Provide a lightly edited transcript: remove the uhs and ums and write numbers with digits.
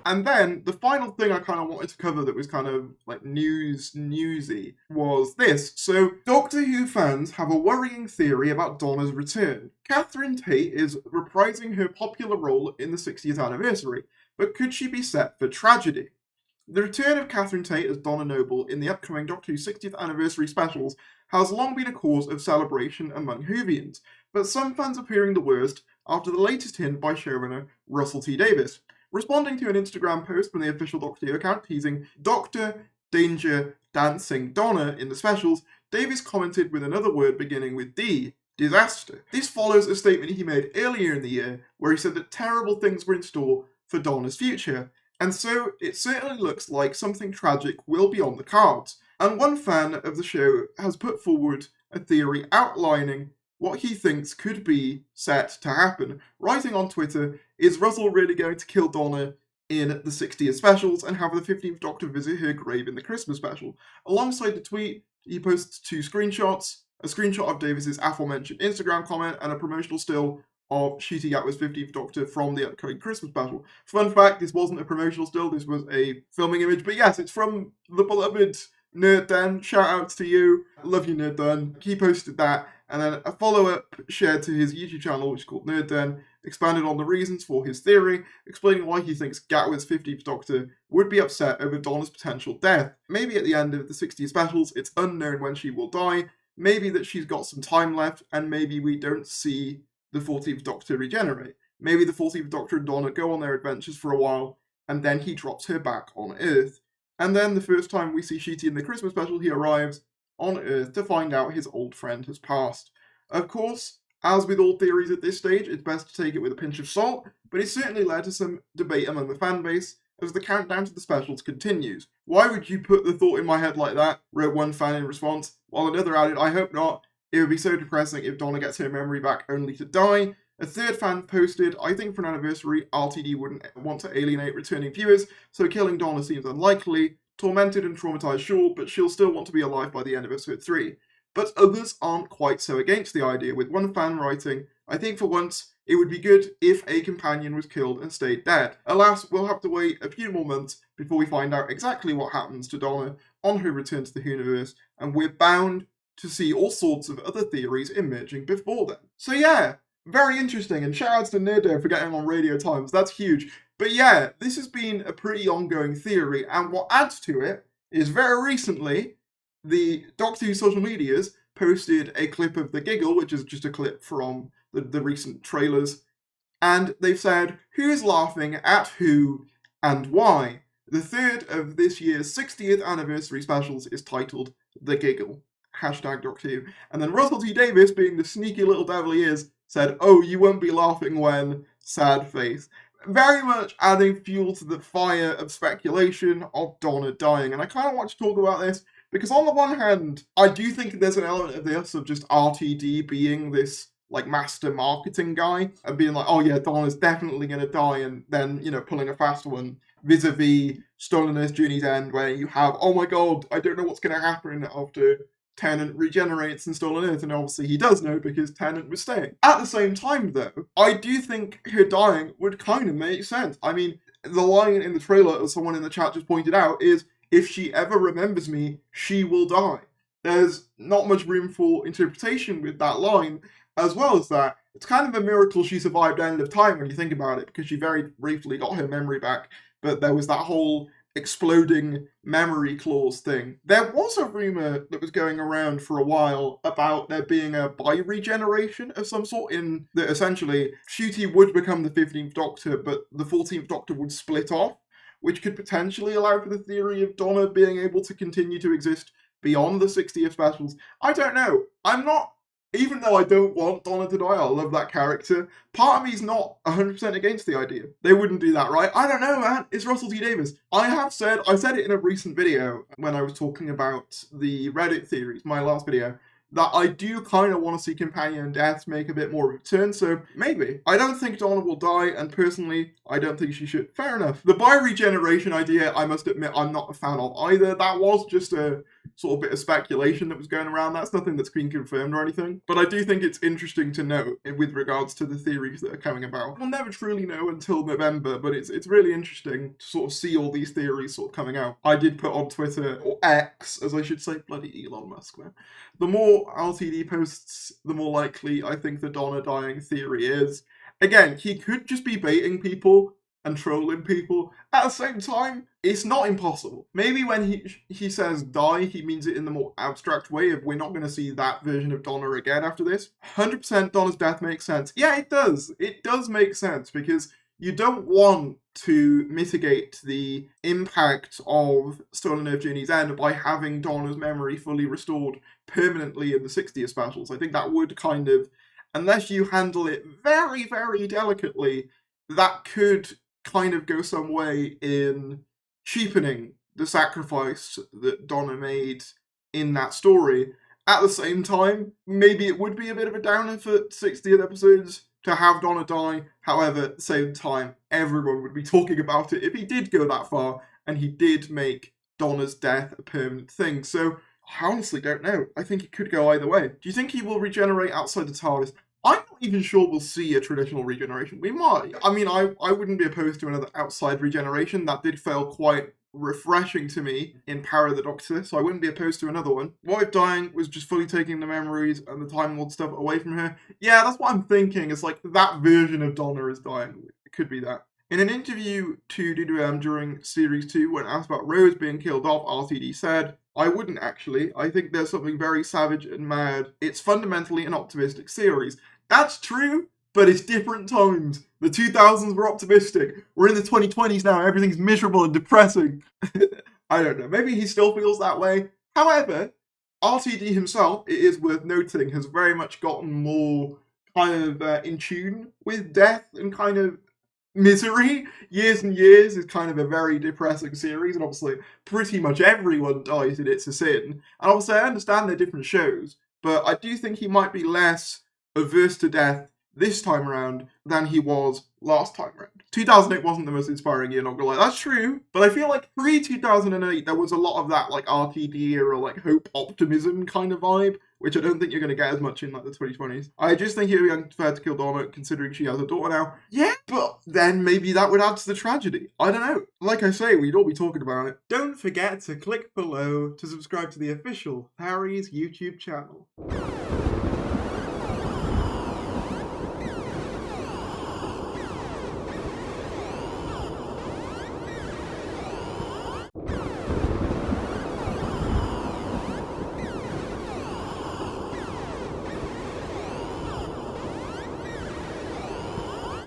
And then the final thing I kind of wanted to cover that was kind of like newsy was this. So Doctor Who fans have a worrying theory about Donna's return. Catherine Tate is reprising her popular role in the 60th anniversary, but could she be set for tragedy? The return of Catherine Tate as Donna Noble in the upcoming Doctor Who 60th anniversary specials has long been a cause of celebration among Whovians, but some fans are fearing the worst after the latest hint by showrunner Russell T Davies. Responding to an Instagram post from the official Doctor Who account teasing Doctor Danger Dancing Donna in the specials, Davies commented with another word beginning with D, disaster. This follows a statement he made earlier in the year where he said that terrible things were in store for Donna's future, and so it certainly looks like something tragic will be on the cards. And one fan of the show has put forward a theory outlining what he thinks could be set to happen, writing on Twitter, is Russell really going to kill Donna in the 60th specials and have the 15th Doctor visit her grave in the Christmas special? Alongside the tweet, he posts two screenshots, a screenshot of Davies' aforementioned Instagram comment and a promotional still of Ncuti Gatwa's 15th Doctor from the upcoming Christmas special. Fun fact, this wasn't a promotional still, this was a filming image, but yes, it's from the beloved Nerd Dan. Shout outs to you. Love you, Nerd Dan. He posted that, and then a follow-up shared to his YouTube channel, which is called Nerd Dan, expanded on the reasons for his theory, explaining why he thinks Gatwa's 15th Doctor would be upset over Donna's potential death. Maybe at the end of the 60th specials, it's unknown when she will die, maybe that she's got some time left, and maybe we don't see the 14th Doctor regenerate. Maybe the 14th Doctor and Donna go on their adventures for a while, and then he drops her back on Earth. And then the first time we see Ncuti in the Christmas special, he arrives on Earth to find out his old friend has passed. Of course, as with all theories at this stage, it's best to take it with a pinch of salt, but it certainly led to some debate among the fanbase as the countdown to the specials continues. Why would you put the thought in my head like that? Wrote one fan in response, while another added, I hope not. It would be so depressing if Donna gets her memory back only to die. A third fan posted, I think for an anniversary, RTD wouldn't want to alienate returning viewers, so killing Donna seems unlikely. Tormented and traumatized, sure, but she'll still want to be alive by the end of episode 3. But others aren't quite so against the idea, with one fan writing, I think for once, it would be good if a companion was killed and stayed dead. Alas, we'll have to wait a few more months before we find out exactly what happens to Donna on her return to the universe, and we're bound to see all sorts of other theories emerging before then. So yeah, very interesting, and shoutouts to Nerdo for getting on Radio Times, that's huge. But yeah, this has been a pretty ongoing theory, and what adds to it is very recently, the Doctor Who social medias posted a clip of the giggle, which is just a clip from the recent trailers, and they've said, who's laughing at who and why? The third of this year's 60th anniversary specials is titled The Giggle. Hashtag Doctor Who. And then Russell T Davies, being the sneaky little devil he is, said, oh, you won't be laughing when, sad face. Very much adding fuel to the fire of speculation of Donna dying. And I kind of want to talk about this, because on the one hand, I do think there's an element of this, of just RTD being this, like, master marketing guy, and being like, oh yeah, Donna's definitely going to die, and then, you know, pulling a fast one, vis-a-vis Stolen Earth Journey's End, where you have, oh my god, I don't know what's going to happen after Tennant regenerates in Stolen Earth, and obviously he does know because Tennant was staying. At the same time, though, I do think her dying would kind of make sense. I mean, the line in the trailer, as someone in the chat just pointed out, is, if she ever remembers me, she will die. There's not much room for interpretation with that line, as well as that, it's kind of a miracle she survived End of Time when you think about it, because she very briefly got her memory back, but there was that whole exploding memory clause thing. There was a rumour that was going around for a while about there being a bi-regeneration of some sort, in that essentially Ncuti would become the 15th Doctor, but the 14th Doctor would split off, which could potentially allow for the theory of Donna being able to continue to exist beyond the 60th specials. I don't know. I'm not, even though I don't want Donna to die, I love that character, part of me's not 100% against the idea. They wouldn't do that, right? I don't know, man. It's Russell T Davies. I said it in a recent video when I was talking about the Reddit theories, my last video, that I do kind of want to see companion deaths make a bit more of a return, so maybe. I don't think Donna will die, and personally, I don't think she should. Fair enough. The bi-regeneration idea, I must admit, I'm not a fan of either. That was just a sort of bit of speculation that was going around. That's nothing that's been confirmed or anything. But I do think it's interesting to note with regards to the theories that are coming about. We'll never truly know until November, but it's really interesting to sort of see all these theories sort of coming out. I did put on Twitter, or X, as I should say, bloody Elon Musk, man. The more RTD posts, the more likely I think the Donna dying theory is. Again, he could just be baiting people and trolling people. At the same time, it's not impossible. Maybe when he says die, he means it in the more abstract way of we're not going to see that version of Donna again after this. 100% Donna's death makes sense. Yeah, it does. It does make sense because you don't want to mitigate the impact of Stolen Earth Journey's End by having Donna's memory fully restored permanently in the 60th specials. I think that would kind of, unless you handle it very, very delicately, that could kind of go some way in cheapening the sacrifice that Donna made in that story. At the same time, maybe it would be a bit of a downer for 60th episodes to have Donna die. However, at the same time, everyone would be talking about it if he did go that far and he did make Donna's death a permanent thing. So, I honestly don't know. I think it could go either way. Do you think he will regenerate outside the TARDIS? I'm not even sure we'll see a traditional regeneration. We might. I mean, I wouldn't be opposed to another outside regeneration. That did feel quite refreshing to me in Power of the Doctor, so I wouldn't be opposed to another one. What if dying was just fully taking the memories and the Time Lord stuff away from her? Yeah, that's what I'm thinking. It's like that version of Donna is dying. It could be that. In an interview to DDM during Series 2, when asked about Rose being killed off, RTD said, I wouldn't actually. I think there's something very savage and mad. It's fundamentally an optimistic series. That's true, but it's different times. The 2000s were optimistic. We're in the 2020s now. Everything's miserable and depressing. I don't know. Maybe he still feels that way. However, RTD himself, it is worth noting, has very much gotten more kind of in tune with death and kind of misery. Years and Years is kind of a very depressing series, and obviously pretty much everyone dies in It's a Sin. And obviously I understand they're different shows, but I do think he might be less averse to death this time around than he was last time around. 2008 wasn't the most inspiring year, not gonna lie. That's true, but I feel like pre-2008 there was a lot of that like RTD era, like hope, optimism kind of vibe, which I don't think you're gonna get as much in like the 2020s. I just think it would be unfair to kill Donna, considering she has a daughter now. Yeah, but then maybe that would add to the tragedy. I don't know. Like I say, we'd all be talking about it. Don't forget to click below to subscribe to the official Harry's YouTube channel.